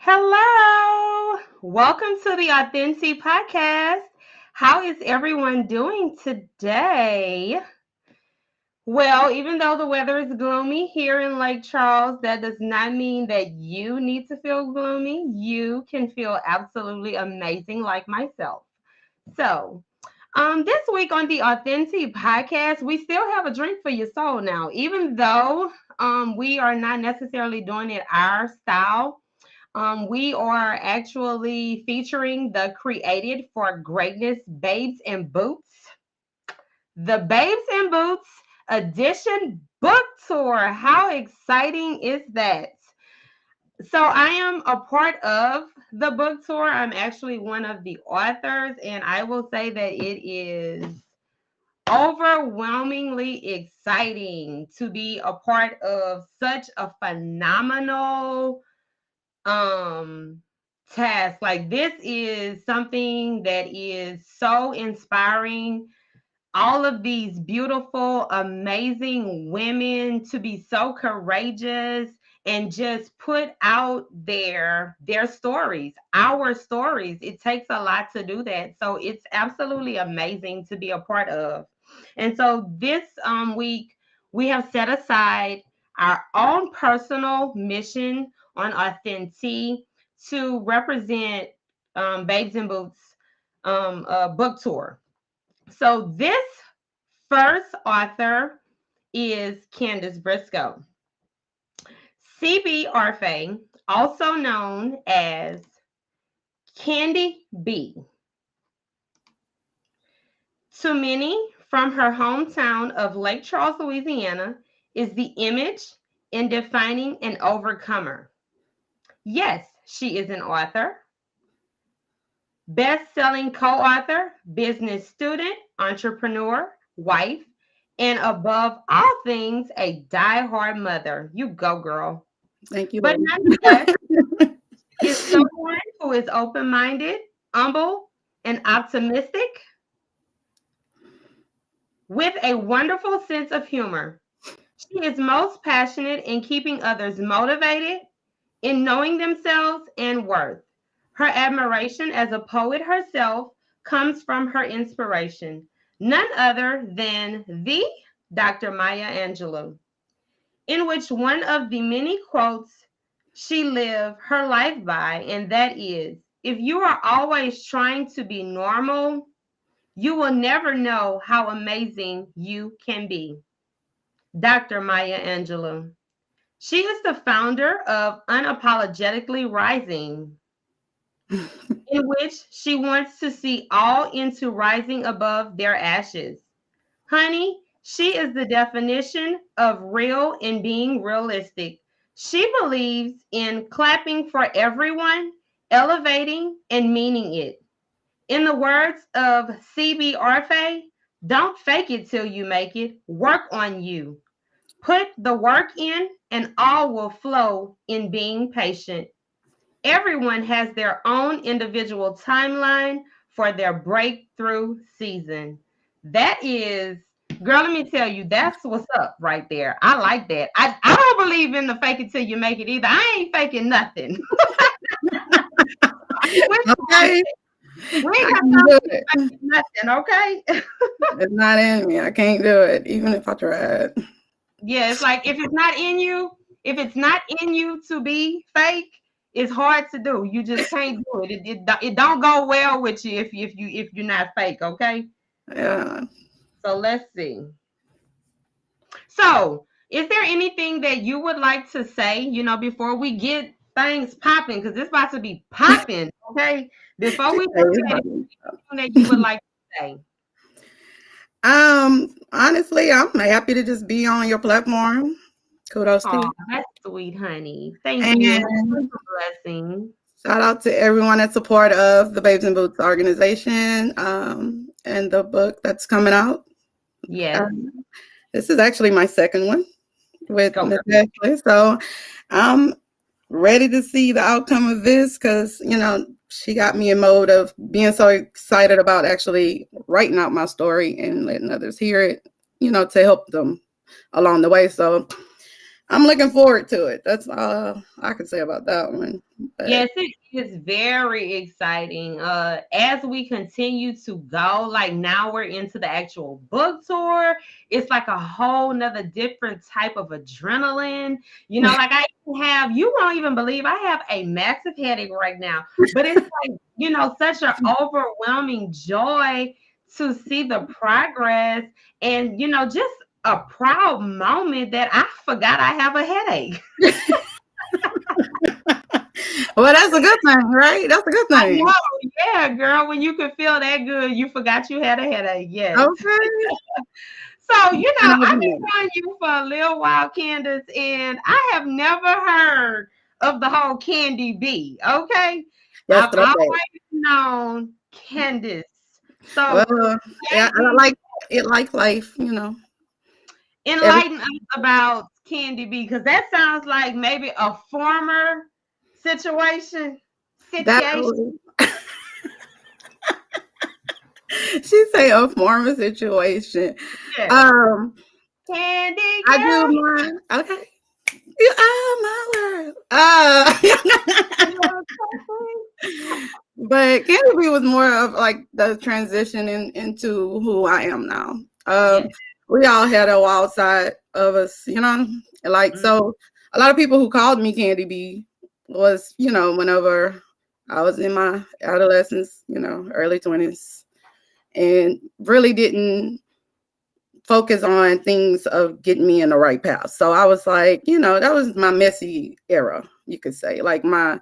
Hello, welcome to the Authentic Podcast. How is everyone doing today? Well, even though the weather is gloomy here in Lake Charles, that does not mean that you need to feel gloomy. You can feel absolutely amazing like myself. So, this week on the Authentic Podcast, we still have a drink for your soul now, even though we are not necessarily doing it our style. We are actually featuring the Created for Greatness Babes and Boots, the Babes and Boots edition book tour. How exciting is that? So, I am a part of the book tour. I'm actually one of the authors, and I will say that it is overwhelmingly exciting to be a part of such a phenomenal task. Like, this is something that is so inspiring. All of these beautiful, amazing women to be so courageous and just put out their stories, our stories. It takes a lot to do that. So it's absolutely amazing to be a part of. And so this week we have set aside our own personal mission on Authentic to represent Babes and Boots book tour. So this first author is Candace Briscoe. CB Orphey, also known as Candy B. To many, from her hometown of Lake Charles, Louisiana, is the image in defining an overcomer. Yes, she is an author, best-selling co-author, business student, entrepreneur, wife, and above all things, a die-hard mother. You go, girl. Thank you, But baby. nonetheless, is someone who is open-minded, humble, and optimistic with a wonderful sense of humor. She is most passionate in keeping others motivated, in knowing themselves and worth. Her admiration as a poet herself comes from her inspiration, none other than the Dr. Maya Angelou, in which one of the many quotes she lived her life by, and that is, if you are always trying to be normal, you will never know how amazing you can be. Dr. Maya Angelou. She is the founder of Unapologetically Rising, in which she wants to see all into rising above their ashes. Honey, she is the definition of real and being realistic. She believes in clapping for everyone, elevating, and meaning it. In the words of C.B. Orphey, don't fake it till you make it. Work on you. Put the work in, and all will flow in being patient. Everyone has their own individual timeline for their breakthrough season. That is, girl, let me tell you, that's what's up right there. I like that. I don't believe in the fake it till you make it either. I ain't faking nothing. Okay. We ain't I got can time do to it. fake nothing, okay? It's not in me. I can't do it, even if I tried. Yeah, it's like if it's not in you, if it's not in you to be fake, it's hard to do. You just can't do it. It don't go well with you if you're not fake, okay? Yeah. So let's see. So Is there anything that you would like to say, before we get things popping? Because it's about to be popping, okay? Before we do that, is there anything that you would like to say? Honestly, I'm happy to just be on your platform. Kudos to Oh, you. that's sweet, honey. Thank you. And And that's a blessing. shout out to everyone that's a part of the Babes in Boots organization, and the book that's coming out. Yes. Um, this is actually my second one with Go. Miss Ashley. So I'm ready to see the outcome of this because, she got me in mode of being so excited about actually writing out my story and letting others hear it, to help them along the way. So I'm looking forward to it. That's all I can say about that one. But Yes, it is very exciting. As we continue to go, like now we're into the actual book tour. It's like a whole nother different type of adrenaline. Like I have, you won't even believe I have a massive headache right now, but it's like, such an overwhelming joy to see the progress and, just a proud moment that I forgot I have a headache. well, that's a good thing, right? That's a good I thing. know, yeah, girl. When you could feel that good, you forgot you had a headache. Yes. Okay. So, And I've been knowing you for a little while, Candace, and I have never heard of the whole Candy Bee. Okay. Yes, I've but okay. always known Candace. So, Well, yeah, I like it like life, Every enlighten us about Candy Bee, because that sounds like maybe a former situation. that she say a former situation. Yeah. Um, Candy I girl. do mine. Okay. You are my world. But Candy B was more of like the transition into who I am now. Yeah. We all had a wild side of us, like, so a lot of people who called me Candy B was, whenever I was in my adolescence, early 20s, and really didn't focus on things of getting me in the right path. So I was like, that was my messy era, you could say, like my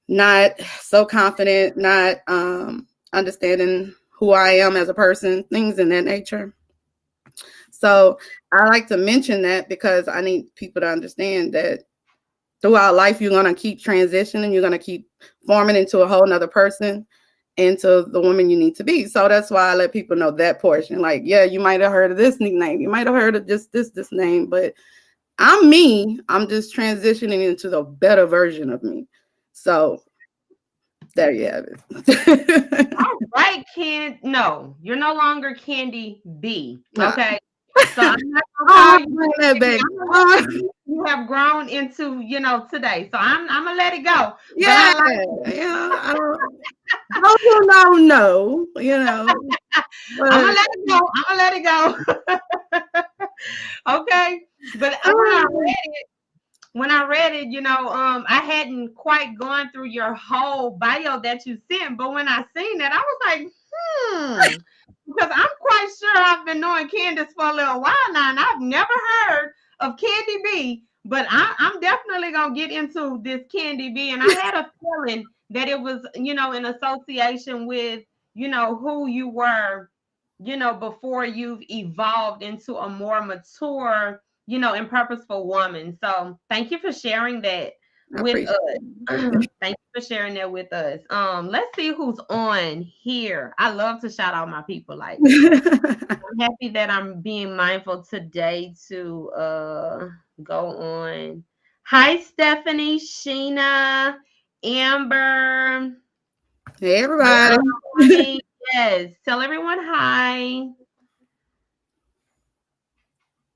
not so confident, not understanding who I am as a person, things in that nature. So I like to mention that because I need people to understand that throughout life, you're going to keep transitioning, you're going to keep forming into a whole nother person, into the woman you need to be. So that's why I let people know that portion. Like, yeah, you might have heard of this nickname, you might have heard of just this name, but I'm me. I'm just transitioning into the better version of me. So there you have it. All right, no, you're no longer Candy B. Nah. Okay. So I'm not gonna call you that back. you have grown into, today. So I'm gonna let it go. But Yeah, I like I don't no, I'm gonna but let it go. I'm gonna let it go. Okay. But when I read it, I hadn't quite gone through your whole bio that you sent, but when I seen that, I was like, because I'm quite sure I've been knowing Candace for a little while now, and I've never heard of Candy B, but I'm definitely gonna get into this Candy B, and I had a feeling that it was, in association with, who you were, before you've evolved into a more mature, and purposeful woman. So thank you for sharing that I with appreciate us. it. Thank you for sharing that with us. Let's see who's on here. I love to shout out my people. Like, I'm happy that I'm being mindful today to go on. Hi, Stephanie, Sheena, Amber. Hey, everybody. Yes, tell everyone hi.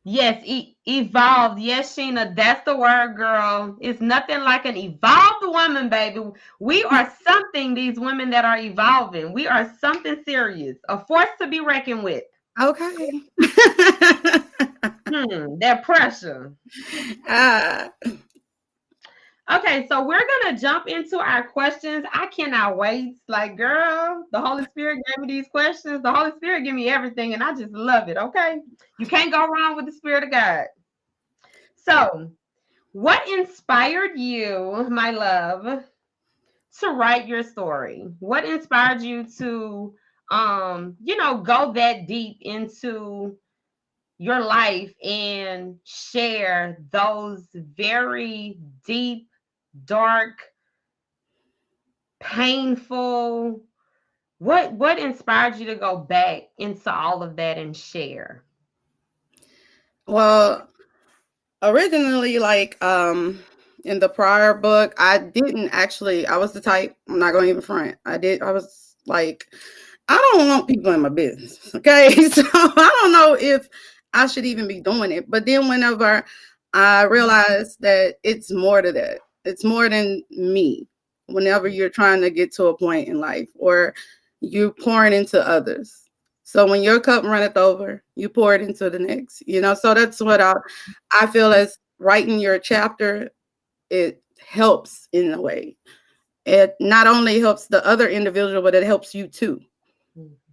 Yes, evolved. Yes, Sheena, that's the word, girl. It's nothing like an evolved woman, baby. We are something, these women that are evolving. We are something serious, a force to be reckoned with. Okay. That pressure. Ah, Okay, so we're gonna jump into our questions. I cannot wait. Like, girl, the Holy Spirit gave me these questions. The Holy Spirit gave me everything, and I just love it. Okay, you can't go wrong with the Spirit of God. So, what inspired you, my love, to write your story? What inspired you to, go that deep into your life and share those very deep, dark, painful. What inspired you to go back into all of that and share? Well, originally, like in the prior book, I didn't actually. I was the type. I'm not going to even front. I was like, I don't want people in my business. Okay, so I don't know if I should even be doing it. But then whenever I realized that it's more to that, it's more than me. Whenever you're trying to get to a point in life, or you pouring into others. So when your cup runneth over, you pour it into the next. So that's what I feel as writing your chapter. It helps in a way. It not only helps the other individual, but it helps you too,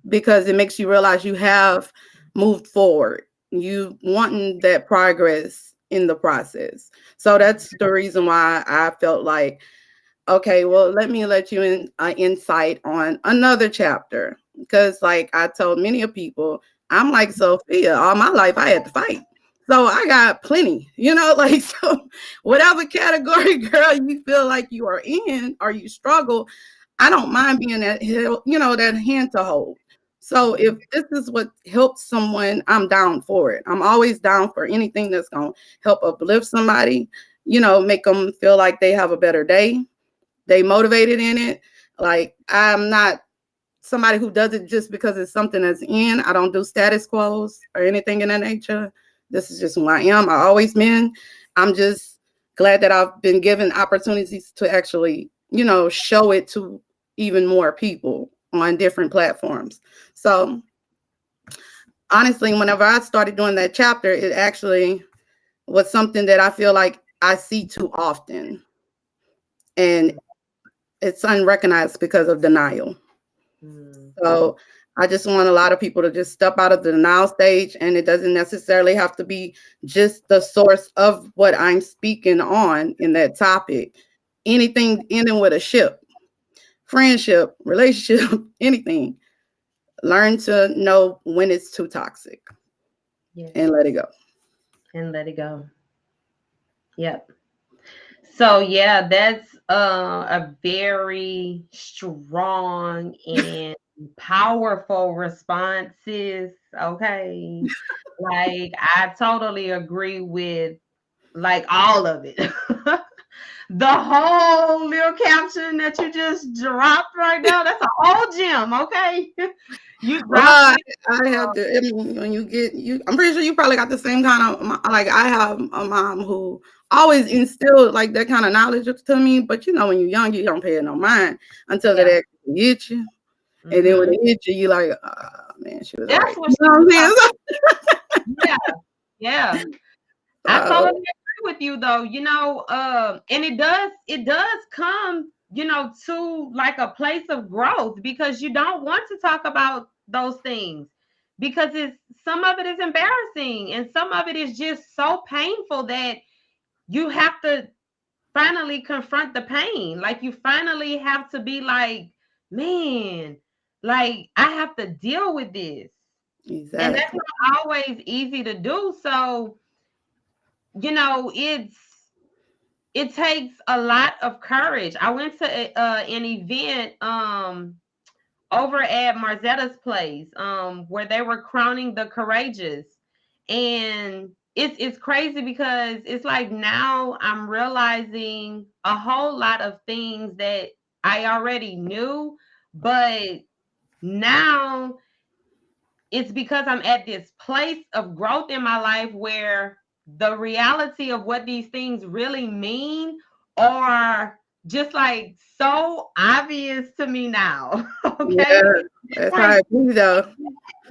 because it makes you realize you have moved forward. You wanting that progress in the process. So that's the reason why I felt like, okay, well, let me let you in insight on another chapter. Because like I told many of people, I'm like Sophia. All my life I had to fight. So I got plenty, like, so whatever category, girl, you feel like you are in or you struggle, I don't mind being that that hand to hold. So if this is what helps someone, I'm down for it. I'm always down for anything that's going to help uplift somebody, make them feel like they have a better day, they motivated in it. Like, I'm not somebody who does it just because it's something that's in. I don't do status quos or anything in that nature. This is just who I am. I always been. I'm just glad that I've been given opportunities to actually, show it to even more people on different platforms. So honestly, whenever I started doing that chapter, it actually was something that I feel like I see too often. And it's unrecognized because of denial. So I just want a lot of people to just step out of the denial stage, and it doesn't necessarily have to be just the source of what I'm speaking on in that topic. Anything ending with a ship, friendship, relationship, anything. Learn to know when it's too toxic, Yes, and let it go. and let it go. Yep. So yeah, that's a very strong and powerful responses. Okay. Like, I totally agree with like all of it. The whole little caption that you just dropped right now, that's a whole gem, okay? You Well, dropped it. I have to. I mean, when you get you, I'm pretty sure you probably got the same kind of like I have a mom who always instilled like that kind of knowledge to me. But when you're young, you don't pay it no mind until it Yeah. actually hits you, and then when Hmm. it hits you, you like, man, she was That's right. what You she know was what I'm talking. saying? Yeah, yeah. I totally So, agree with you though, and it does come, to like a place of growth, because you don't want to talk about those things, because it's some of it is embarrassing and some of it is just so painful that you have to finally confront the pain. Like, you finally have to be like, man, like, I have to deal with this. And that's exactly. not always easy to do. So, it takes a lot of courage. I went to an event over at Marzetta's place, where they were crowning the courageous. And it's crazy because it's like now I'm realizing a whole lot of things that I already knew, but now it's because I'm at this place of growth in my life where the reality of what these things really mean are just like so obvious to me now. Okay. Yeah, that's how Like it be though.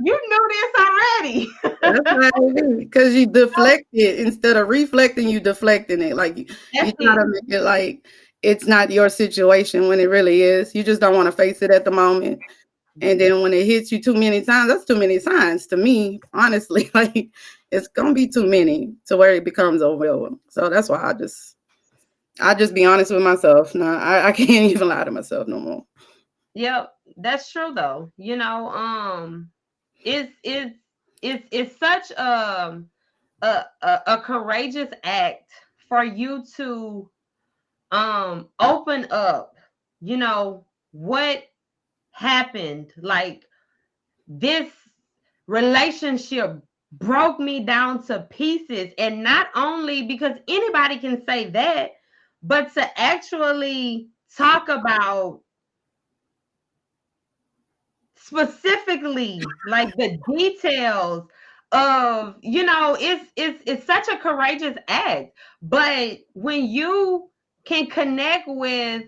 you knew this already. That's how it be because you deflect it instead of reflecting. You deflecting it like you That's try it. to make it like it's not your situation when it really is. You just don't want to face it at the moment. And then when it hits you too many times, that's too many signs to me, honestly. Like it's gonna be too many to where it becomes overwhelming. So that's why I just be honest with myself. No, I can't even lie to myself no more. Yep, that's true though. It's it's such a courageous act for you to open up, what happened. Like this relationship broke me down to pieces, and not only because anybody can say that, but to actually talk about specifically like the details of, it's such a courageous act. But when you can connect with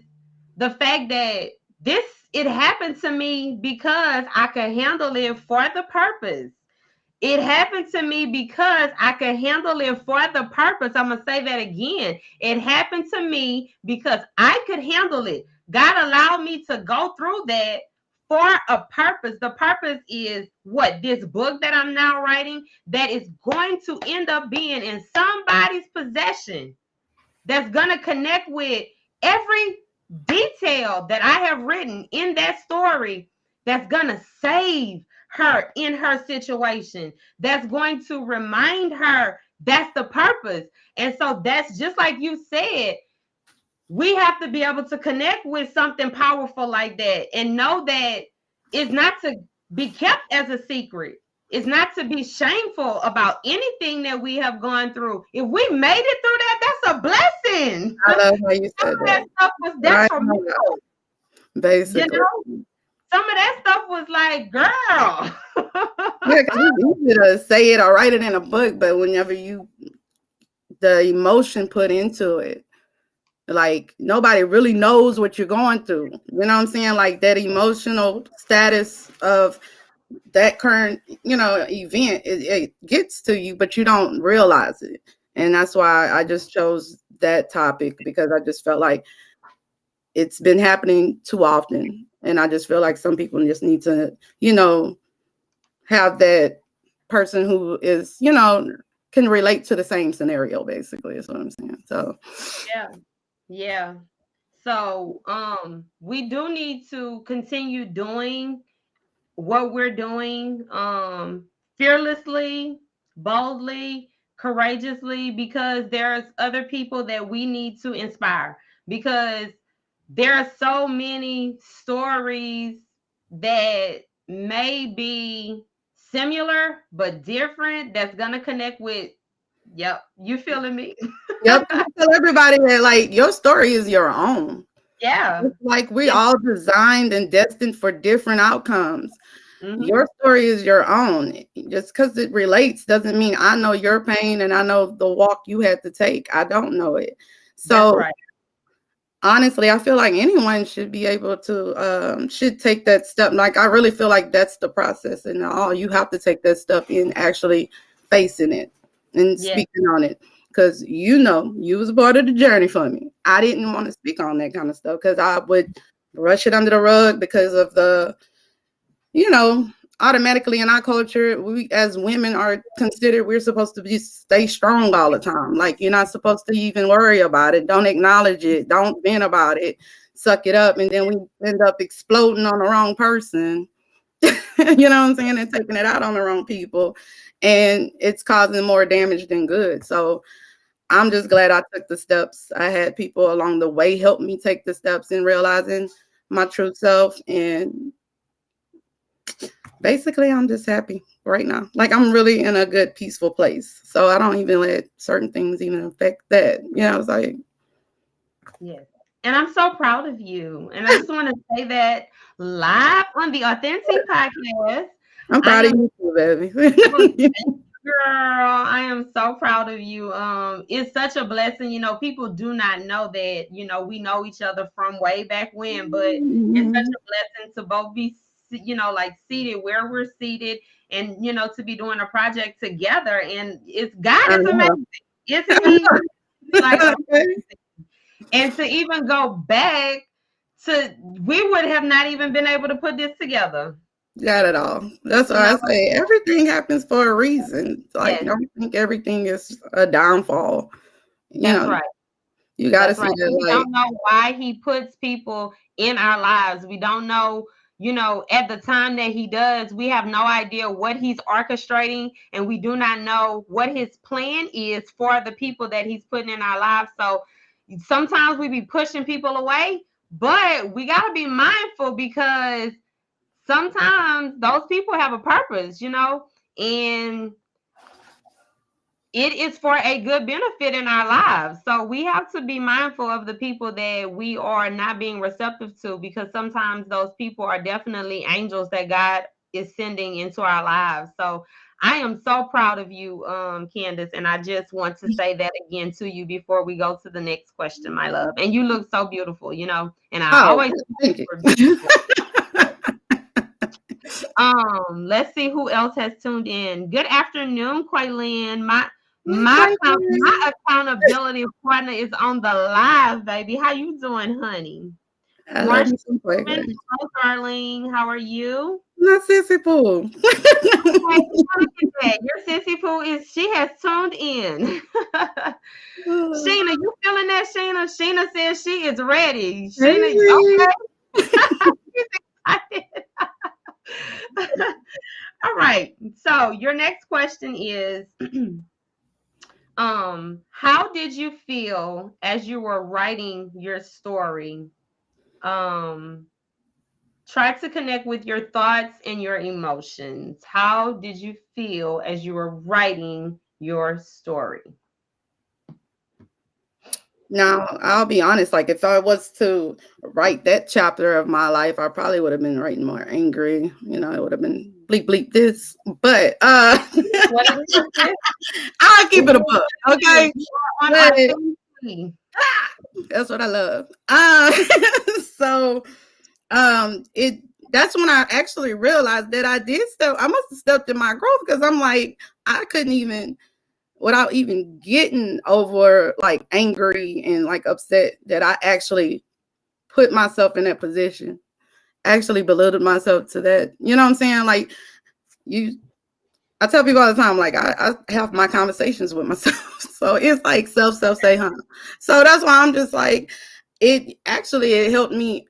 the fact that this it happened to me because I could handle it for the purpose. It happened to me because I could handle it for the purpose. I'm going to say that again. It happened to me because I could handle it. God allowed me to go through that for a purpose. The purpose is what? This book that I'm now writing that is going to end up being in somebody's possession, that's going to connect with every detail that I have written in that story, that's going to save her in her situation, that's going to remind her that's the purpose. And so that's just like you said, we have to be able to connect with something powerful like that and know that it's not to be kept as a secret. It's not to be shameful about anything that we have gone through. If we made it through that, that's a blessing. I love how you Some said of that that. stuff was Right, detrimental. You basically. know, some of that stuff was like, girl. Yeah, because it's easy to say it or write it in a book, but whenever the emotion put into it, like nobody really knows what you're going through. You know what I'm saying? Like that emotional status of that current, event, it gets to you, but you don't realize it. And that's why I just chose that topic because I just felt like it's been happening too often. And I just feel like some people just need to, have that person who is, can relate to the same scenario, basically, is what I'm saying. So, Yeah. Yeah. So, we do need to continue doing what we're doing, fearlessly, boldly, courageously, because there's other people that we need to inspire, because there are so many stories that may be similar but different, that's gonna connect with. Yep, you feeling me? yep, I tell everybody that, like, your story is your own. Yeah. It's like we It, all designed and destined for different outcomes. mhm. Your story is your own. Just because it relates doesn't mean I know your pain and I know the walk you had to take. I don't know it. That's So right. honestly, I feel like anyone should be able to should take that step. Like I really feel like that's the process, and all you have to take that step in actually facing it and Yeah. speaking on it. Because you was a part of the journey for me. I didn't want to speak on that kind of stuff because I would brush it under the rug because of the you know, automatically in our culture, we as women are considered we're supposed to be stay strong all the time. Like you're not supposed to even worry about it. Don't acknowledge it. Don't vent about it. Suck it up, and then we end up exploding on the wrong person. You know what I'm saying? And taking it out on the wrong people, and it's causing more damage than good. So I'm just glad I took the steps. I had people along the way help me take the steps in realizing my true self, and basically I'm just happy right now. Like I'm really in a good peaceful place, so I don't even let certain things even affect that. It's like Yes. And I'm so proud of you. And I just want to say that live on the Authentic Podcast. I'm I proud of am you too, well, baby. Girl, I am so proud of you. It's such a blessing. People do not know that, we know each other from way back when, but it's such Mhm. a blessing to both be, like seated where we're seated and, to be doing a project together. And God I is know. amazing. He like Okay. amazing. And to even go back we would have not even been able to put this together. Got it all. That's You why know, I say everything happens for a reason. Like, yes, don't think everything is a downfall. You that's know, right. you got to That's see right. And that, we like, don't know why he puts people in our lives. We don't know, at the time that he does, we have no idea what he's orchestrating, and we do not know what his plan is for the people that he's putting in our lives. So sometimes we be pushing people away, but we got to be mindful because sometimes those people have a purpose, and it is for a good benefit in our lives. So we have to be mindful of the people that we are not being receptive to, because sometimes those people are definitely angels that God is sending into our lives. So I am so proud of you, Candace, and I just want to say that again to you before we go to the next question, my love. And you look so beautiful, and I oh, always thank you. were beautiful. Let's see who else has tuned in. Good afternoon, Quaylin. Hey, My Quaker. accountability partner is on the live, baby. How you doing, honey? I love Marsha, me some Quaker. hello, darling. How are you? Not sissy poo. Okay, look at that. Your sissy poo she has tuned in. Sheena, you feeling that, Sheena? Sheena says she is ready. Sheena, Hey. okay. She's excited. All right. So your next question is how did you feel as you were writing your story? Um Try to connect with your thoughts and your emotions. How did you feel as you were writing your story? Now, I'll be honest, like if I was to write that chapter of my life, I probably would have been writing more angry. It would have been bleep bleep this. But What it is, sis? I'll It keep it a is book. what it is. Okay. You are on But authenticity. that's what I love. So it that's when I actually realized that I must have stepped in my growth, because I'm like, I couldn't even, without even getting over like angry and like upset, that I actually put myself in that position, actually belittled myself to that. You know what I'm saying? Like, I tell people all the time, like I have my conversations with myself. So it's like say, huh? So that's why I'm just like, it helped me,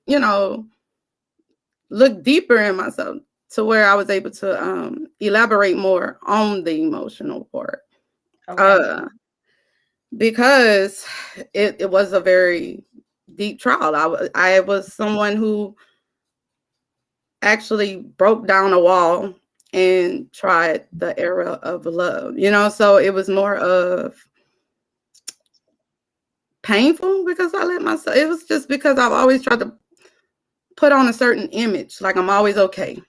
look deeper in myself, to where I was able to elaborate more on the emotional part. Okay. Uh, because it was a very deep trial. I was someone who actually broke down a wall and tried the era of love, so it was more of painful, because I let myself, it was just because I've always tried to put on a certain image, like I'm always okay.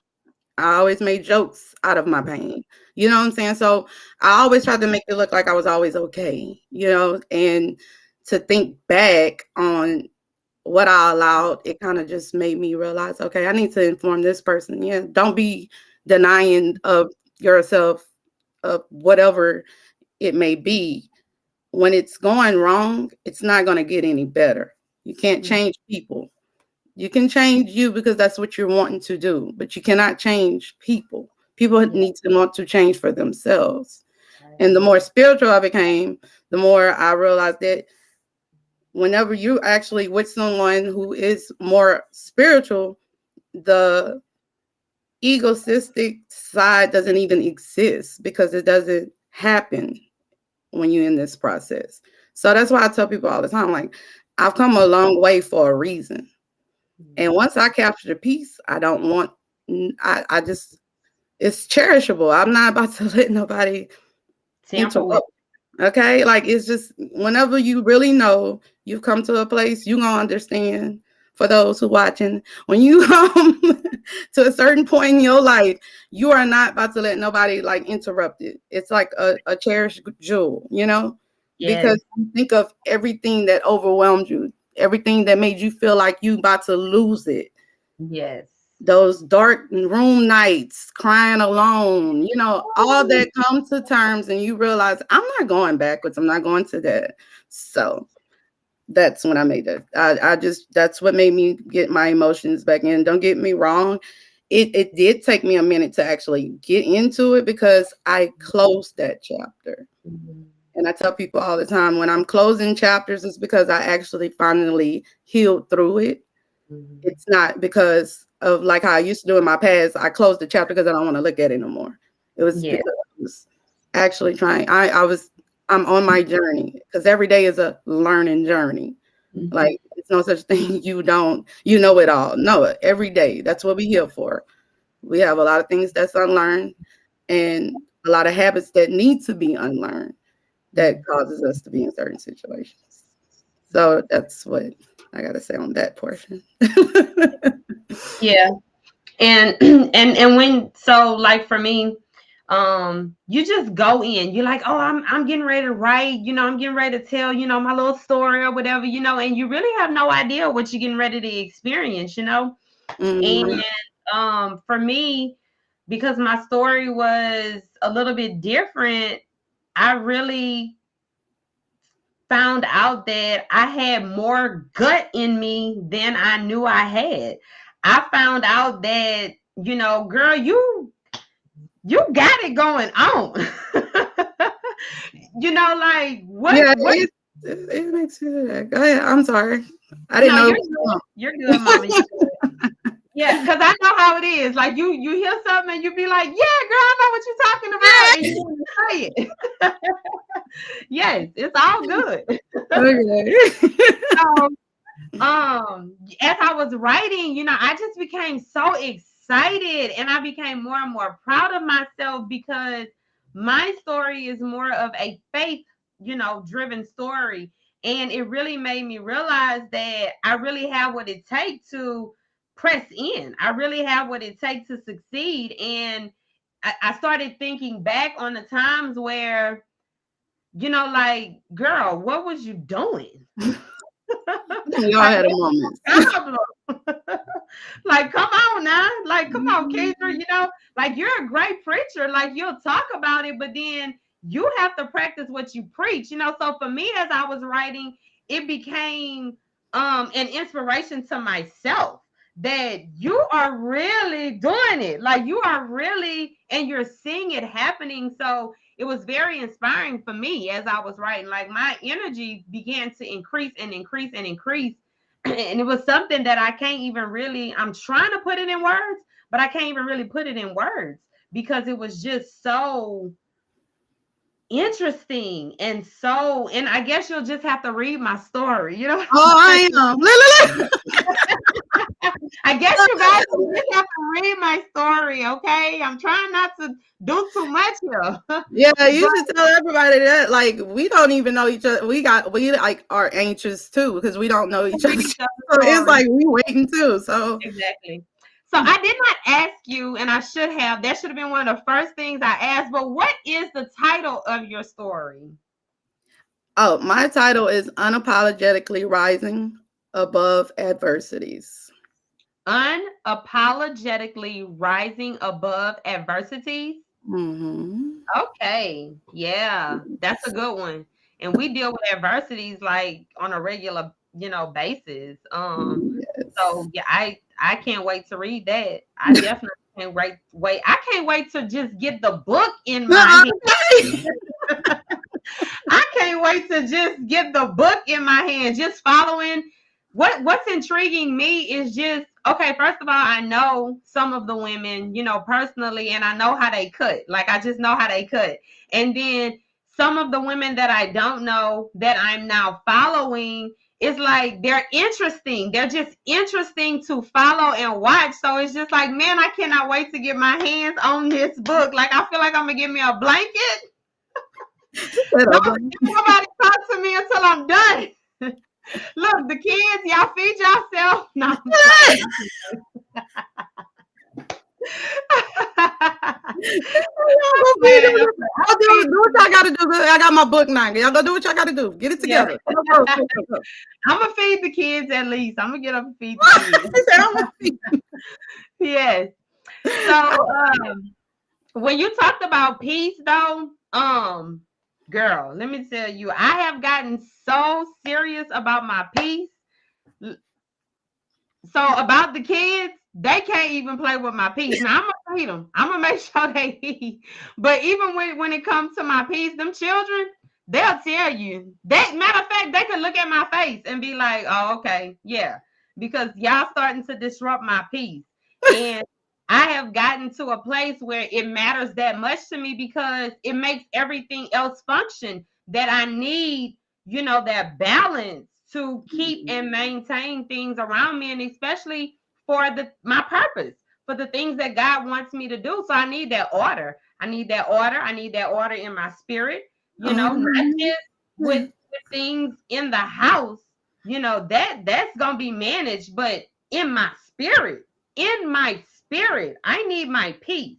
I always made jokes out of my pain. You know what I'm saying? So I always tried to make it look like I was always okay, and to think back on what I allowed, it kind of just made me realize, okay, I need to inform this person. Yeah, don't be denying of yourself of whatever it may be. When it's going wrong, it's not going to get any better. You can't change people. You can change you, because that's what you're wanting to do, but you cannot change people. People Yeah. need to want to change for themselves. Right. And the more spiritual I became, the more I realized that whenever you actually with someone who is more spiritual, the egotistic side doesn't even exist, because it doesn't happen when you're in this process. So that's why I tell people all the time, like, I've come a long way for a reason. And once I capture the peace, I don't want, I just, it's cherishable. I'm not about to let nobody Tamper with. interrupt. Okay. Like, it's just, whenever you really know you've come to a place, you're going to understand for those who watching, when you come to a certain point in your life, you are not about to let nobody like interrupt it. It's like a cherished jewel, you know, Yes. because you think of everything that overwhelmed you, everything that made you feel like you about to lose it. Yes. Those dark room nights, crying alone, you know, all that comes to terms, and you realize I'm not going backwards. I'm not going to that. So that's when I made it. I just, that's what made me get my emotions back in. Don't get me wrong. It did take me a minute to actually get into it because I closed that chapter. Mhm. And I tell people all the time when I'm closing chapters, it's because I actually finally healed through it. Mhm. It's not because of like how I used to do in my past. I closed the chapter because I don't want to look at it no more. It was Yeah. because I was actually trying. I'm on my journey because every day is a learning journey. Mhm. Like it's no such thing you know it all. No, every day. That's what we're here for. We have a lot of things that's unlearned and a lot of habits that need to be unlearned that causes us to be in certain situations. So that's what I gotta say on that portion. Yeah. And and when, so like for me, you just go in, you're like, oh, I'm getting ready to write, I'm getting ready to tell, my little story or whatever, and you really have no idea what you're getting ready to experience. And Mhm. for me, because my story was a little bit different, I really found out that I had more gut in me than I knew I had. I found out that, girl, you got it going on. Like Yeah, what it makes me do that. Go ahead. I'm sorry. I didn't no, know you're it was good. wrong. You're good, mama. You're good. Yeah, because I know how it is. Like you hear something and you be like, yeah, girl, I know what you're talking about, and you want to say it. Yes, it's all good. Okay. So as I was writing, I just became so excited and I became more and more proud of myself because my story is more of a faith, driven story. And it really made me realize that I really have what it takes to press in. I really have what it takes to succeed. And I started thinking back on the times where, like, girl, what was you doing? We all Like, had a what's moment. your problem? Like, come on now. Like, come on, Kendra, like you're a great preacher. Like, you'll talk about it, but then you have to practice what you preach, So for me, as I was writing, it became an inspiration to myself that you are really doing it. Like you are really, and you're seeing it happening. So it was very inspiring for me as I was writing. Like my energy began to increase and increase and increase. And it was something that I can't even really, I'm trying to put it in words, but I can't even really put it in words because it was just so interesting and I guess you'll just have to read my story, what Oh, I'm I am. saying? I guess you guys just have to read my story, okay? I'm trying not to do too much here. Yeah, you But should tell everybody that. Like, we don't even know each other. We like are anxious too because we don't know each other. each So other's it's story. like we waiting too. So Exactly. So I did not ask you, and I should have. That should have been one of the first things I asked. But what is the title of your story? oh, my title is Unapologetically Rising Above Adversities. Unapologetically rising above adversities. Mm-hmm. Okay. Yeah, that's a good one. And we deal with adversities like on a regular, basis. Yes. So yeah, I can't wait to read that. I definitely can't wait. I can't wait to just get the book in my Okay. hand. I can't wait to just get the book in my hand, just following. What's intriguing me is just, okay, first of all, I know some of the women, personally, and I know how they cut. Like I just know how they cut. And then some of the women that I don't know that I'm now following, it's like they're interesting. They're just interesting to follow and watch. So it's just like, man, I cannot wait to get my hands on this book. Like I feel like I'm gonna give me a blanket. Shut up, Don't buddy. nobody talk to me until I'm done. Look, the kids, y'all feed yourself. No, I'm playing. I'll do what I gotta do. I got my book now. Y'all go do what y'all gotta do. Get it together. Yeah. I'm gonna feed the kids at least. I'm gonna get up and feed the kids. Yes. So when you talked about peace though, girl, let me tell you, I have gotten so serious about my peace. So about the kids, they can't even play with my peace. Now I'm gonna feed them. I'm gonna make sure they eat. But even when it comes to my peace, them children, they'll tell you. That matter of fact, they can look at my face and be like, "Oh, okay, yeah," because y'all starting to disrupt my peace. And I have gotten to a place where it matters that much to me because it makes everything else function that I need, that balance to keep and maintain things around me, and especially for my purpose, for the things that God wants me to do. So I need that order. I need that order in my spirit, not just with things in the house, that's gonna be managed, but in my spirit, I need my peace.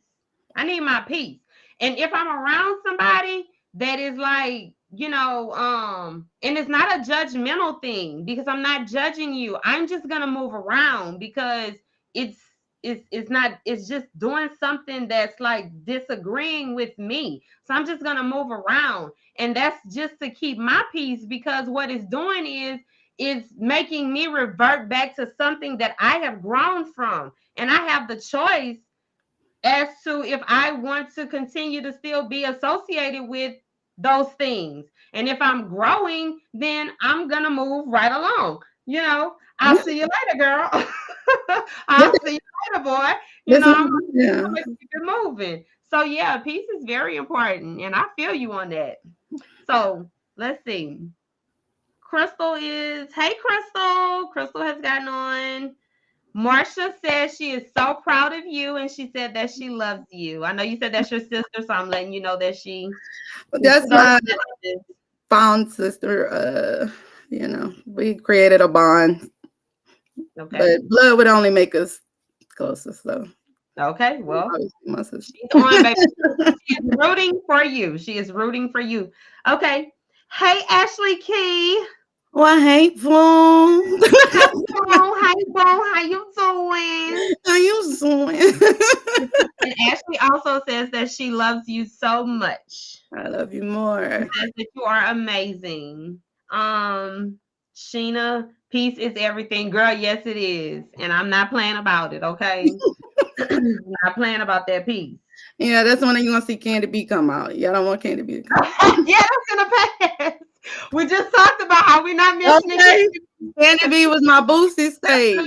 And if I'm around somebody that is like, and it's not a judgmental thing because I'm not judging you. I'm just gonna move around because it's just doing something that's like disagreeing with me. So I'm just gonna move around. And that's just to keep my peace, because what it's doing is making me revert back to something that I have grown from. And I have the choice as to if I want to continue to still be associated with those things. And if I'm growing, then I'm going to move right along. I'll see you later, girl. I'll see you later, boy. I'm going to keep it moving. So, yeah, peace is very important. And I feel you on that. So, let's see. Hey, Crystal. Crystal has gotten on. Marsha says she is so proud of you, and she said that she loves you. I know you said that's your sister, so I'm letting you know that that's my found sister. We created a bond. Okay. But blood would only make us closer, so. Okay, well, my sister. She's on, baby. She's rooting for you. She is rooting for you. Okay. Hey, Ashley Key. Well, hey, Boom. Hey, Boom. How you doing? How you doing? And Ashley also says that she loves you so much. I love you more. She says that you are amazing. Sheena, peace is everything. Girl, yes, it is. And I'm not playing about it, okay? I'm not playing about that peace. Yeah, that's when you're going to see Candy B come out. Y'all don't want Candy B to come out. Yeah, that's in the past. We just talked about how we're not mentioning Candy B was my Boosie stage.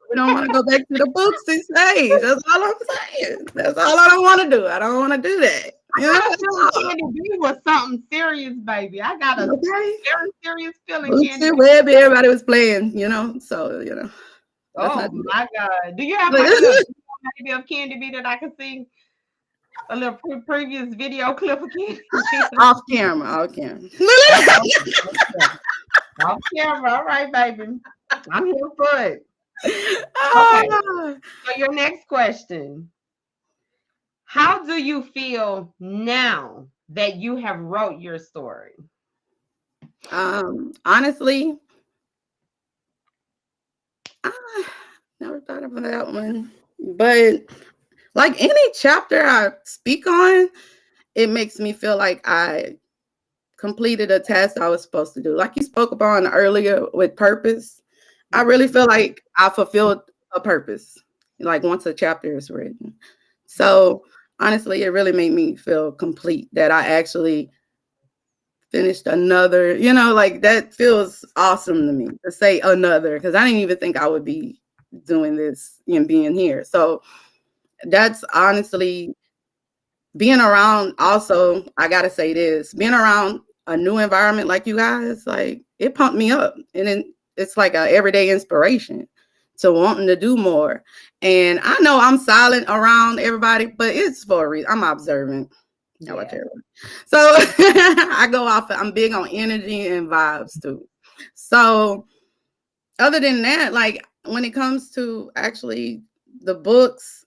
We don't want to go back to the Boosie stage. That's all I'm saying. That's all I don't want to do. I don't want to do that. Candy B was something serious, baby. I got a very serious feeling. Boosie, Webby, everybody was playing, so, Oh, my God. Do you have maybe of Candy B that I can see? A little previous video clip of Candy B? Off camera. Off camera. All right, baby. I'm here for it. Okay. So your next question. How do you feel now that you have wrote your story? Honestly, I never thought about that one. But like any chapter I speak on, it makes me feel like I completed a task I was supposed to do. Like you spoke upon earlier with purpose, I really feel like I fulfilled a purpose, like once a chapter is written. So honestly, it really made me feel complete that I actually finished another, like that feels awesome to me to say another, because I didn't even think I would be doing this and being here. So that's honestly being around. Also, I gotta say this, being around a new environment like you guys, like it pumped me up, and then it's like a everyday inspiration to wanting to do more. And I know I'm silent around everybody, but it's for a reason. I'm observant. Yeah. So I go off. I'm big on energy and vibes too. So other than that, like when it comes to actually the books,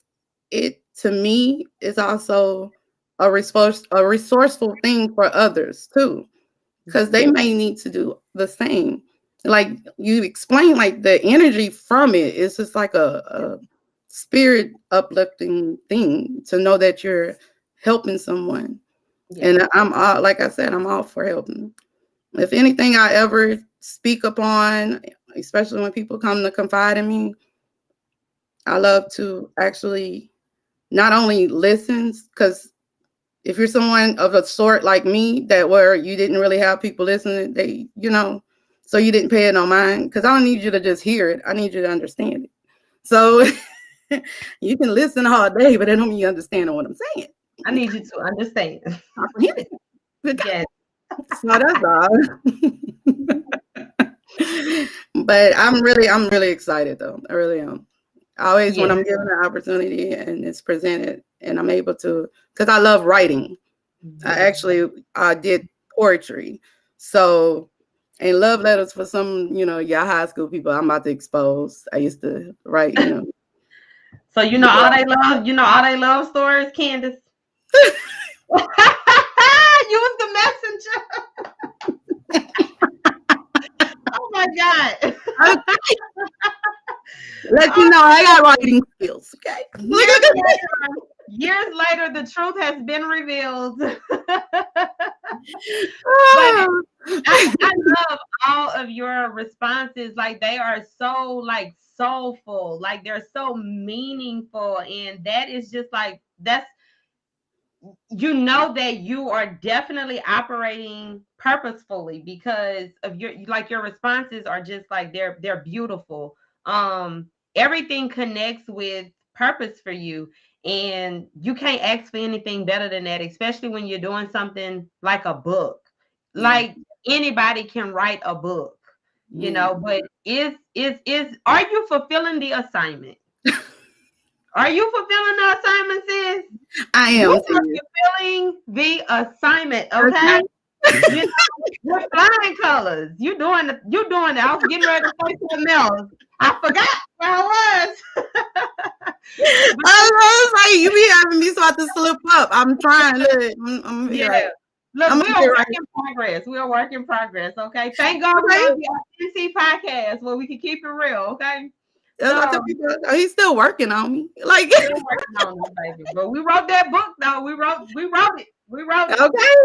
it to me is also a resourceful thing for others too, because they may need to do the same. Like you explain, like the energy from it is just like a spirit uplifting thing to know that you're helping someone. Yeah. And I'm all, like I said, I'm all for helping. If anything I ever speak upon, especially when people come to confide in me, I love to actually not only listen, because if you're someone of a sort like me that where you didn't really have people listening, they, so you didn't pay it no mind, because I don't need you to just hear it. I need you to understand it. So you can listen all day, but that don't mean you understand what I'm saying. I need you to understand. Comprehend it. Yes. So that's all. But I'm really excited though. I really am. Always when Yes. I'm given an opportunity and it's presented and I'm able to, because I love writing. I did poetry. So, and love letters for some, your high school people I'm about to expose. I used to write, So all they love stories, Candace. You was the messenger. Oh my God. Let you know I got writing skills. Okay. Years later, the truth has been revealed. But I love all of your responses. Like they are so like soulful, like they're so meaningful, and that is just like that you are definitely operating purposefully because of your responses are just like they're beautiful. Everything connects with purpose for you, and you can't ask for anything better than that, especially when you're doing something like a book. Like anybody can write a book, but are you fulfilling the assignment? Are you fulfilling the assignment, sis? I am. You are fulfilling the assignment, okay? You're flying colors. You're doing it. I was getting ready to say something else. I forgot where I was. I was like, you be having me start to slip up. I'm trying to. I'm yeah. Look, we are work in progress. We are work in progress. Okay. Thank God we're on the NC podcast where we can keep it real. Okay. So, he's still working on me. Like still working on it, baby. But we wrote that book though. We wrote it. Okay.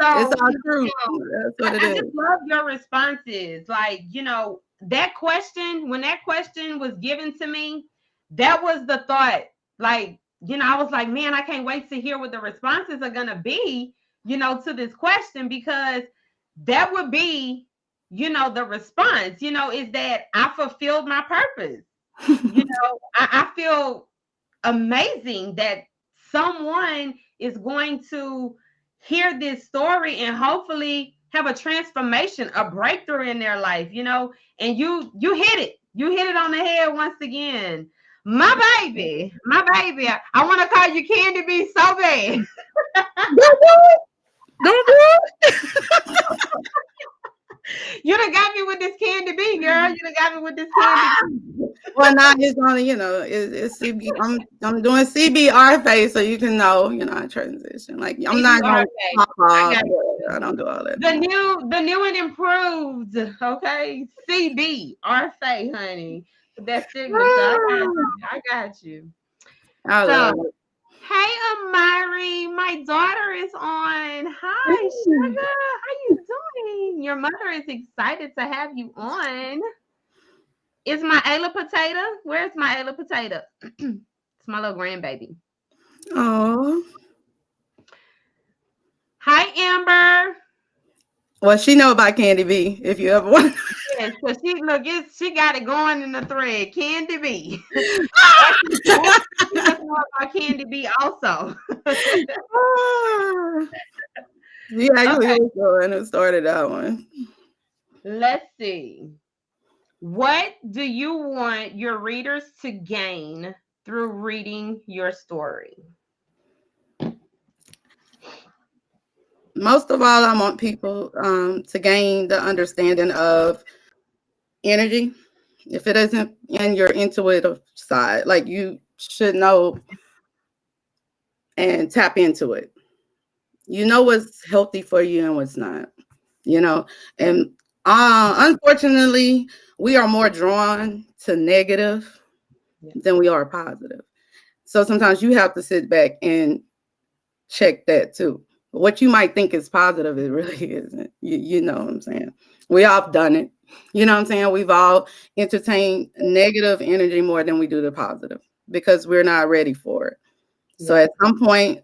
So it's all true. That's what it is. I just love your responses. Like, that question, when that question was given to me, that was the thought. Like, I was like, man, I can't wait to hear what the responses are going to be, to this question, because that would be, the response, is that I fulfilled my purpose. I feel amazing that someone is going to hear this story and hopefully have a transformation, a breakthrough in their life, and you hit it. You hit it on the head once again. My baby. I want to call you Candy B so bad. Don't do it. You done got me with this Candy B, girl. You done got me with this Candy B. Well, now it's on, it's CB. I'm doing CBR phase, so you can know, I transition. Like I'm not going to pop off. I don't do all that. The new and improved, okay? CB Orphey, honey. That signature. I got you. I love it. Hey, Amari, my daughter is on. Hi, sugar. How you doing? Your mother is excited to have you on. Is my Ayla potato? Where's my Ayla potato? It's my little grandbaby. Oh. Hi, Amber. Well, she know about Candy B. If you ever want. Yes, so she got it going in the thread. Candy B. She doesn't know about Candy B also. Yeah, actually was going and started that one. Let's see. What do you want your readers to gain through reading your story? Most of all, I want people to gain the understanding of energy, If it isn't in your intuitive side, like you should know and tap into it. You know what's healthy for you and what's not. You know, and unfortunately, we are more drawn to negative than we are positive. So sometimes you have to sit back and check that too. What you might think is positive, it really isn't. You know what I'm saying? We all done it. You know what I'm saying? We've all entertained negative energy more than we do the positive because we're not ready for it. So Yeah. at some point,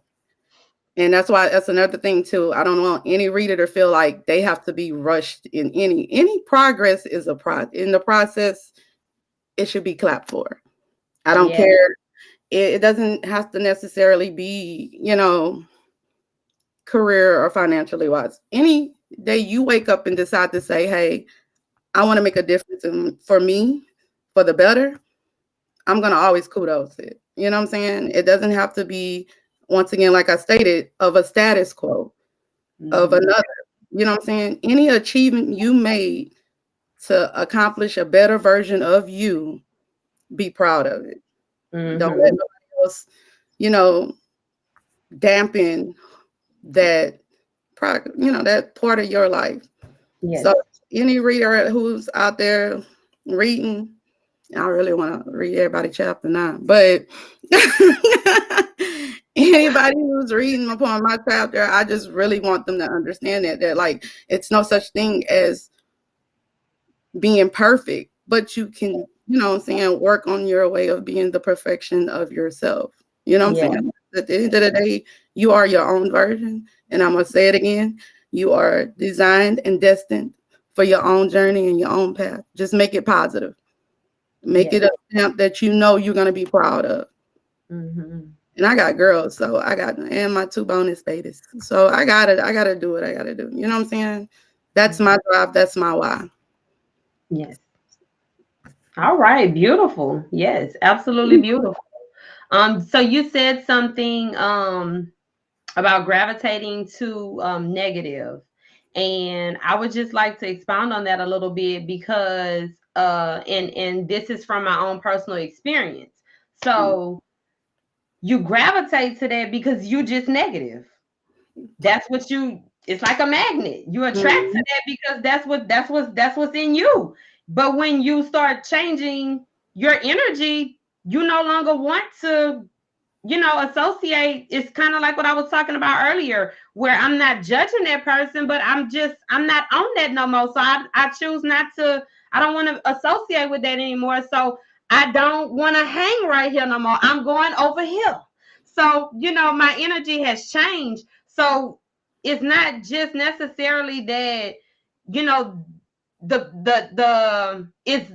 and that's why that's another thing too. I don't want any reader to feel like they have to be rushed in any progress is a in the process, it should be clapped for. I don't Yeah. care. It doesn't have to necessarily be, career or financially wise. Any day you wake up and decide to say, hey, I want to make a difference for me for the better, I'm going to always kudos it. You know what I'm saying? It doesn't have to be, once again, like I stated, of a status quo, of another. You know what I'm saying? Any achievement you made to accomplish a better version of you, be proud of it. Don't let nobody else, you know, dampen that that part of your life. Yes. So any reader who's out there reading, I really want to read everybody chapter 9, but anybody who's reading upon my chapter, I just really want them to understand that like it's no such thing as being perfect, but you can, what I'm saying, work on your way of being the perfection of yourself. You know what I'm Yeah. saying? At the end of the day, you are your own version. And I'm going to say it again. You are designed and destined for your own journey and your own path. Just make it positive. Make it Yes. a stamp that you know you're going to be proud of. And I got girls, so and my 2 bonus babies. So I gotta do what I gotta do. You know what I'm saying? That's my drive. That's my why. Yes. All right. Beautiful. Yes. Absolutely beautiful. So you said something about gravitating to negative, and I would just like to expound on that a little bit because and this is from my own personal experience. So you gravitate to that because you just negative. That's what you, it's like a magnet. You attract to that because that's what's in you. But when you start changing your energy, you no longer want to, associate. It's kind of like what I was talking about earlier, where I'm not judging that person, but I'm not on that no more. So I choose not to, I don't want to associate with that anymore. So I don't want to hang right here no more. I'm going over here. So, my energy has changed. So it's not just necessarily that, you know, the it's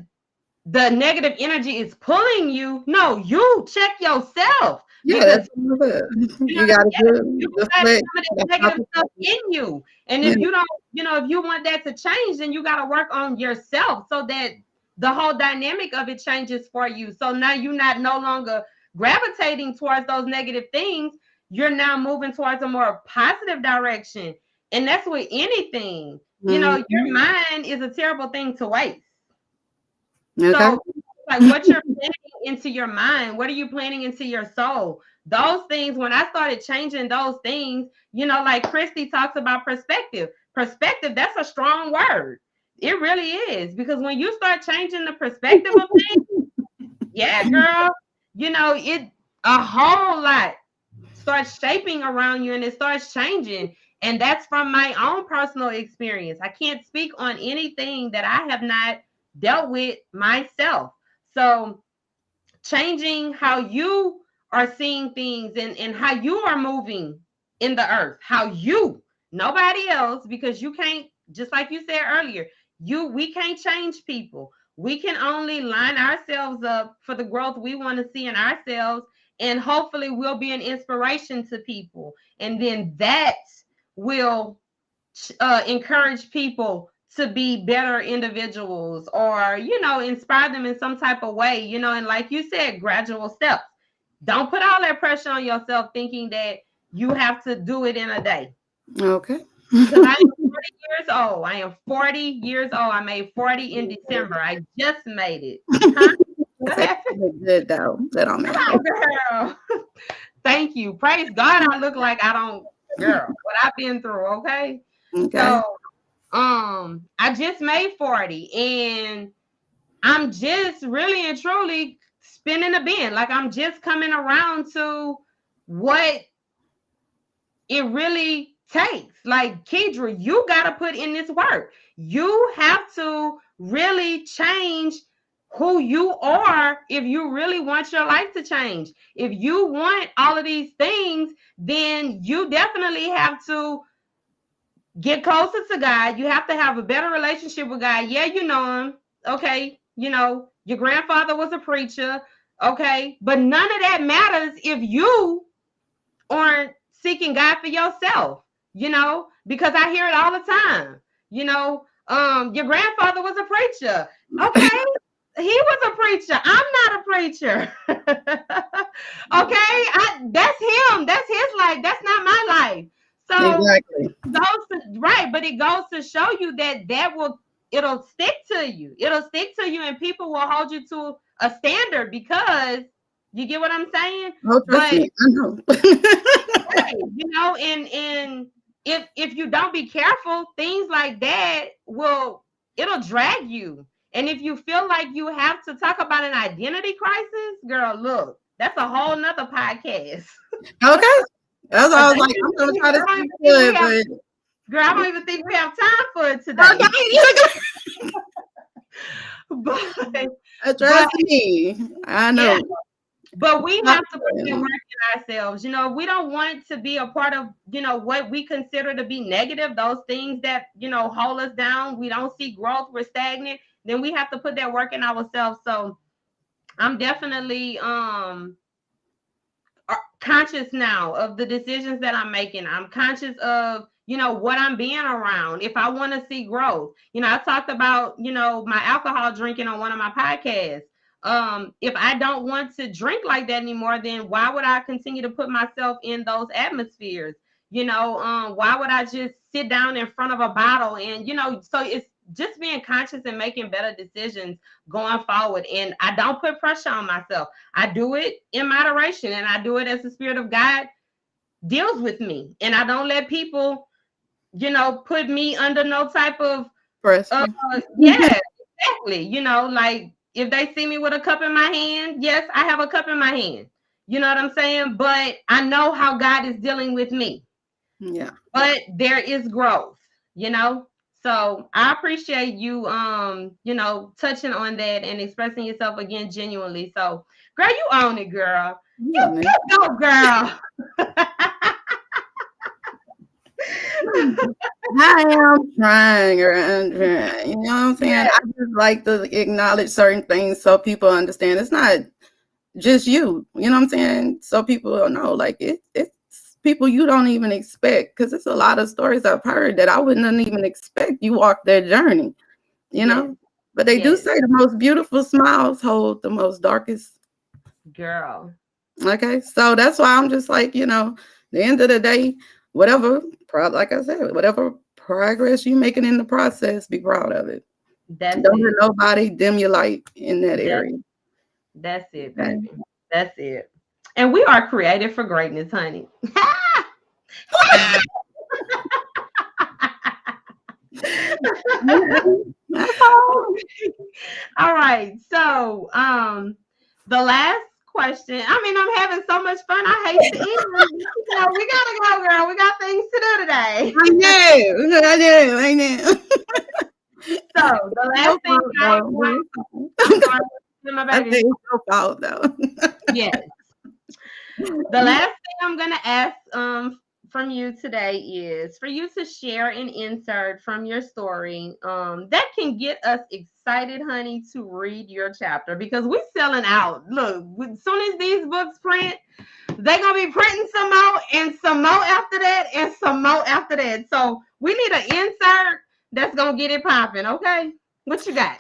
the negative energy is pulling you. No, you check yourself Yeah, because that's what I you know You gotta yeah, do you just got let some of that that's my negative stuff perspective. in you. And Yeah. if you don't, if you want that to change, then you got to work on yourself so that the whole dynamic of it changes for you. So now you're not no longer gravitating towards those negative things. You're now moving towards a more positive direction. And that's with anything. Your mind is a terrible thing to waste. Okay. So, like what you're planning into your mind, what are you planning into your soul? Those things, when I started changing those things, like Christy talks about perspective. Perspective, that's a strong word. It really is. Because when you start changing the perspective of things, yeah, girl, it a whole lot starts shaping around you and it starts changing. And that's from my own personal experience. I can't speak on anything that I have not dealt with myself. So changing how you are seeing things and how you are moving in the earth, how you, nobody else, because you can't, just like you said earlier, we can't change people. We can only line ourselves up for the growth we want to see in ourselves, and hopefully we'll be an inspiration to people, and then that will encourage people to be better individuals, or inspire them in some type of way, and like you said, gradual steps. Don't put all that pressure on yourself thinking that you have to do it in a day, Okay. because I am 40 years old. I am 40 years old. I made 40 in December. I just made it. Huh? What happened? Good though. That don't matter. Oh, girl. Thank you. Praise God. I look like I don't, girl, what I've been through. Okay. So, I just made 40 and I'm just really and truly spinning a bin. Like I'm just coming around to what it really takes. Like Kedra, you got to put in this work. You have to really change who you are if you really want your life to change. If you want all of these things, then you definitely have to get closer to God. You have to have a better relationship with God. Yeah, you know him. Okay. You know, your grandfather was a preacher. Okay. But none of that matters if you aren't seeking God for yourself, you know, because I hear it all the time. You know, your grandfather was a preacher. Okay. He was a preacher. I'm not a preacher. Okay. That's him. That's his life. That's not my life. So exactly. Right, but it goes to show you that it'll stick to you. It'll stick to you, and people will hold you to a standard because you get what I'm saying. Oh, trust me, I know. Right, you know, and if you don't be careful, things like that it'll drag you. And if you feel like you have to talk about an identity crisis, girl, look, that's a whole nother podcast. Okay. That's why I was like, I'm gonna try to speak to it, but girl, I don't even think we have time for it today. Trust me, I know. Yeah, but we have to put that work in ourselves. You know, we don't want to be a part of, you know, what we consider to be negative, those things that, you know, hold us down. We don't see growth, we're stagnant. Then we have to put that work in ourselves. So I'm definitely conscious now of the decisions that I'm making. I'm conscious of, you know, what I'm being around. If I want to see growth, you know, I talked about, you know, my alcohol drinking on one of my podcasts. If I don't want to drink like that anymore, then why would I continue to put myself in those atmospheres? You know, why would I just sit down in front of a bottle? And, you know, so it's just being conscious and making better decisions going forward. And I don't put pressure on myself. I do it in moderation, and I do it as the Spirit of God deals with me. And I don't let people, you know, put me under no type of pressure. Yeah, exactly. You know, like if they see me with a cup in my hand, yes, I have a cup in my hand. You know what I'm saying? But I know how God is dealing with me. Yeah. But there is growth, you know? So I appreciate you, you know, touching on that and expressing yourself again genuinely. So, girl, you own it, girl. You go, girl. I am trying, you know what I'm saying? Yeah. I just like to acknowledge certain things so people understand it's not just you, you know what I'm saying? So people know, like it's people you don't even expect, because it's a lot of stories I've heard that I wouldn't even expect you walk their journey, you know? But they do say the most beautiful smiles hold the most darkest. Girl. Okay, so that's why I'm just like, you know, the end of the day, whatever, like I said, whatever progress you're making in the process, be proud of it. Don't let nobody dim your light in that area. That's it, baby. That's it. And we are created for greatness, honey. All right. So, the last question. I mean, I'm having so much fun. I hate to end. You know, we gotta go, girl. We got things to do today. I know. So the last thing I want. My baby. It's your fault, though. Yes. The last thing I'm gonna ask from you today is for you to share an insert from your story that can get us excited, honey, to read your chapter, because we're selling out. Look, as soon as these books print, they're gonna be printing some more and some more after that and some more after that. So we need an insert that's gonna get it popping. Okay, what you got?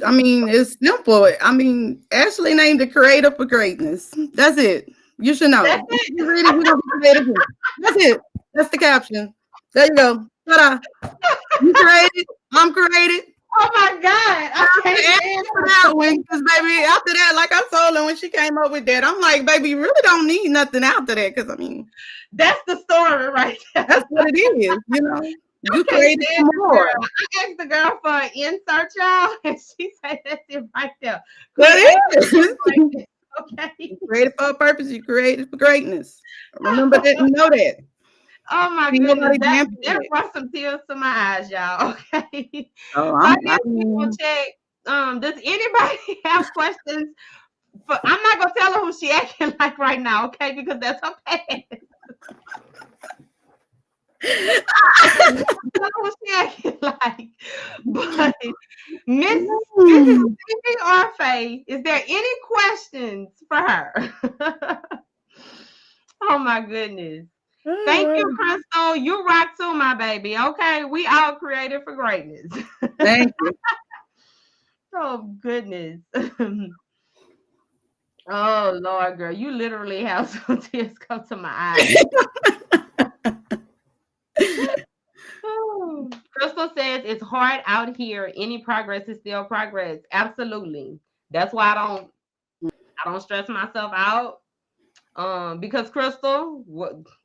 I mean, it's simple. I mean, Ashley named the creator for greatness. That's it. You should know. That's it. You read it, we're gonna be creative. That's it. That's the caption. There you go. Shut up. You created. I'm created. Oh my God. I can't stand That one, because baby, after that, like I told her when she came up with that, I'm like, baby, you really don't need nothing after that, because I mean, that's the story right there. that's what it is, you know. You can't created stand this more. girl. I asked the girl for an insert, y'all, and she said that's it right there. That is. Okay. You created for a purpose. You created for greatness. Remember that. Know that. Oh my goodness, Nobody that dampened it. brought some tears to my eyes, y'all. Okay. Oh, So I guess we will check. Does anybody have questions? I'm not gonna tell her who she acting like right now, okay? Because that's her past. Who she acting like, but Miss Orphey, is there any questions for her? Oh my goodness. Thank you, Crystal. You rock too, my baby. Okay, we all created for greatness. Thank you. Oh goodness. Oh Lord, girl, you literally have some tears come to my eyes. Oh. Crystal says it's hard out here. Any progress is still progress. Absolutely. That's why I don't stress myself out. Because Crystal,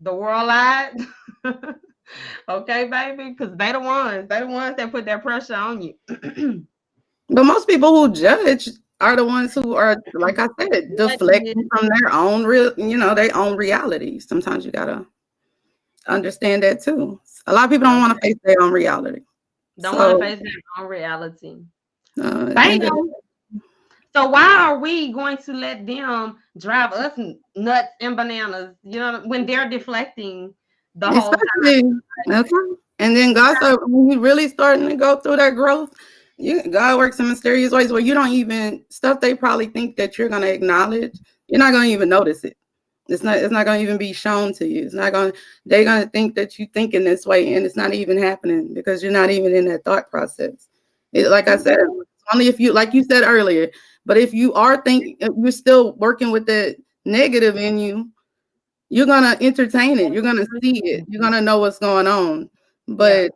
the world lied. Okay, baby, because they the ones that put that pressure on you. But most people who judge are the ones who are, like I said, deflecting from their own their own reality. Sometimes you gotta understand that too. A lot of people don't want to face their own reality. Don't want to face their own reality. So why are we going to let them drive us nuts and bananas? You know, when they're deflecting the whole time. Okay. And then God started, when you really starting to go through that growth, God works in mysterious ways where you don't even stuff they probably think that you're gonna acknowledge. You're not gonna even notice it. It's not gonna even be shown to you. They're gonna think that you think in this way, and it's not even happening because you're not even in that thought process. Like I said, only if you, like you said earlier, but if you are thinking, you're still working with that negative in you, you're gonna entertain it. You're gonna see it. You're gonna know what's going on. But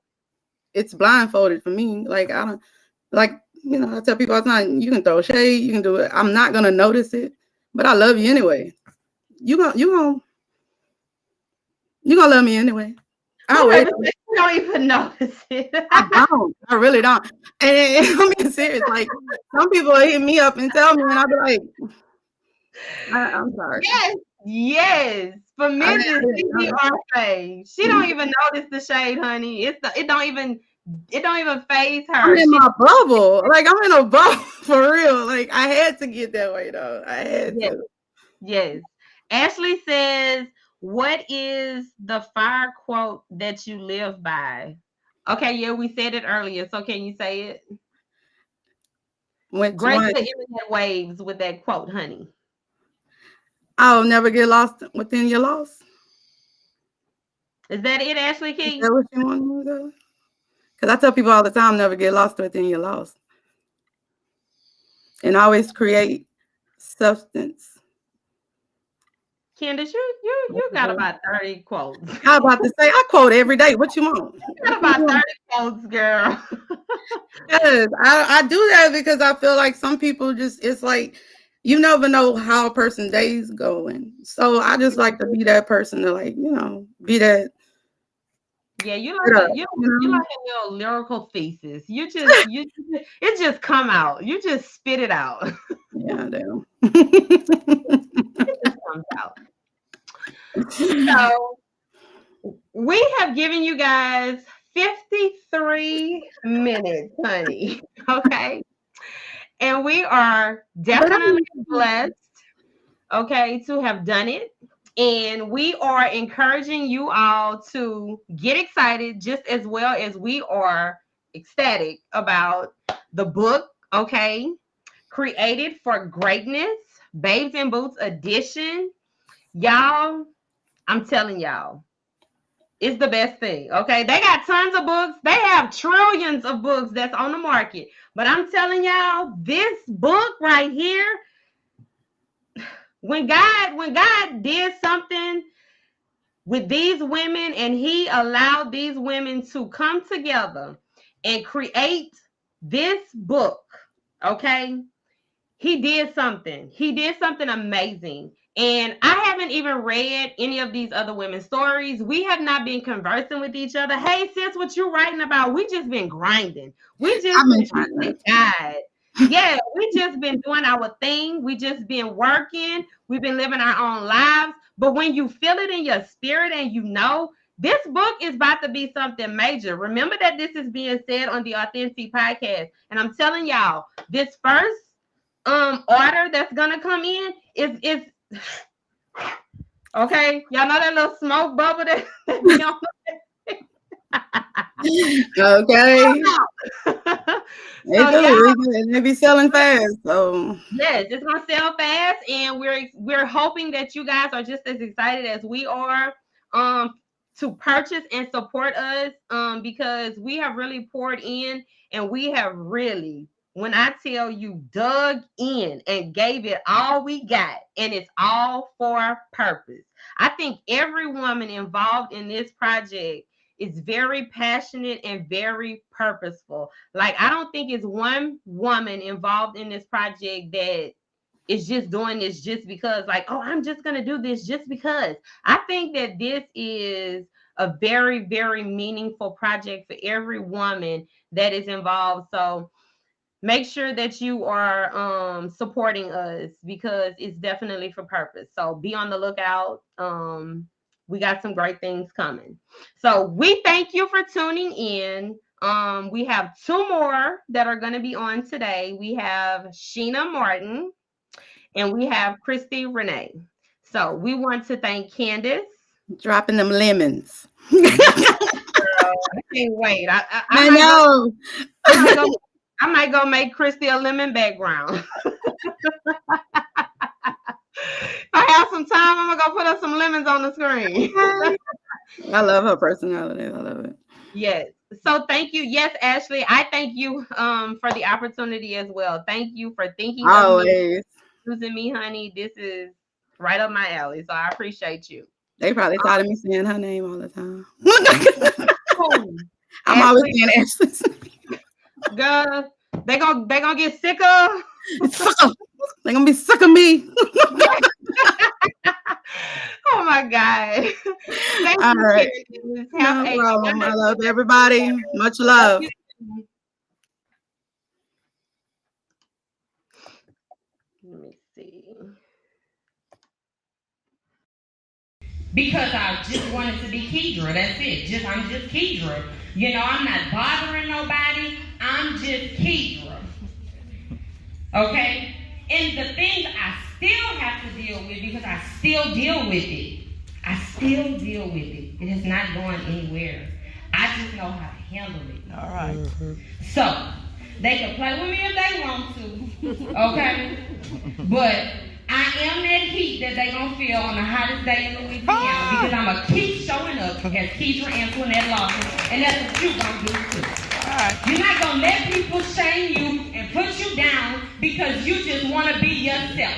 it's blindfolded for me. Like I don't like, I tell people all the time, you can throw shade, you can do it. I'm not gonna notice it, but I love you anyway. You gonna love me anyway. I don't even notice it. I don't. I really don't. And I'm being serious. Like some people hit me up and tell me, and I'll be like, I'm sorry. Yes. For Mrs. Orphey, she don't even notice the shade, honey. It don't even phase her. I'm in my bubble. Like I'm in a bubble for real. Like I had to get that way though. I had to. Yes. Ashley says, what is the fire quote that you live by? Okay, yeah, we said it earlier. So can you say it? Grace the internet waves with that quote, honey. I'll never get lost within your loss. Is that it, Ashley Key? Is that what you want me to do? Because I tell people all the time, never get lost within your loss. And always create substance. Candace, you got about 30 quotes. I was about to say, I quote every day. What you want? You got about 30 quotes, girl. Yes, I do that because I feel like some people it's like, you never know how a person's day's going. So I just like to be that person to like, be that. Yeah, you like a little lyrical thesis. It just come out. You just spit it out. Yeah, I do. It just comes out. So we have given you guys 53 minutes, honey. Okay. And we are definitely blessed, okay, to have done it. And we are encouraging you all to get excited just as well as we are ecstatic about the book, okay? Created for Greatness, Babes in Boots edition. Y'all, I'm telling y'all, it's the best thing, okay? They got tons of books. They have trillions of books that's on the market. But I'm telling y'all, this book right here, when God did something, with these women, and he allowed these women to come together and create this book. Okay. He did something. He did something amazing. And I haven't even read any of these other women's stories. We have not been conversing with each other. Hey, sis, what you writing about? We just been grinding. We just been God. Yeah, we just been doing our thing. We just been working. We've been living our own lives. But when you feel it in your spirit and you know, this book is about to be something major. Remember that this is being said on the Authentic podcast. And I'm telling y'all, this first order that's gonna come in is okay. Y'all know that little smoke bubble that be on okay. So they be selling fast. So yes, it's gonna sell fast, and we're hoping that you guys are just as excited as we are to purchase and support us because we have really poured in, and we have really, when I tell you, dug in and gave it all we got, and it's all for purpose. I think every woman involved in this project is very passionate and very purposeful. Like, I don't think it's one woman involved in this project that is just doing this just because, like, oh, I'm just going to do this just because. I think that this is a very, very meaningful project for every woman that is involved. So make sure that you are supporting us because it's definitely for purpose. So be on the lookout. We got some great things coming. So we thank you for tuning in. We have two more that are going to be on today. We have Sheena Martin and we have Christy Renee. So we want to thank Candace. Dropping them lemons. I can't wait. I know. I might go make Christy a lemon background. If I have some time, I'm gonna go put up some lemons on the screen. I love her personality. I love it. Yes. So thank you. Yes, Ashley. I thank you for the opportunity as well. Thank you for thinking of me, choosing me, honey. This is right up my alley. So I appreciate you. They probably tired of me saying her name all the time. I'm Ashley, always saying Ashley's name. Girl, they gonna get sick of. They're gonna be sick of me. Oh my God. All right. No problem. I love everybody. Much love. Let me see. Because I just wanted to be Kedra. That's it. I'm just Kedra. You know, I'm not bothering nobody. I'm just Kedra. Okay? And the things I still have to deal with, because I still deal with it. I still deal with it. It is not going anywhere. I just know how to handle it. All right. Mm-hmm. So, they can play with me if they want to. Okay? But I am that heat that they gonna feel on the hottest day in Louisiana because I'm gonna keep showing up as Kedra Antoinette Lawson, and that's what you gonna do too. Right. You're not gonna let people shame you and put you down because you just wanna be yourself.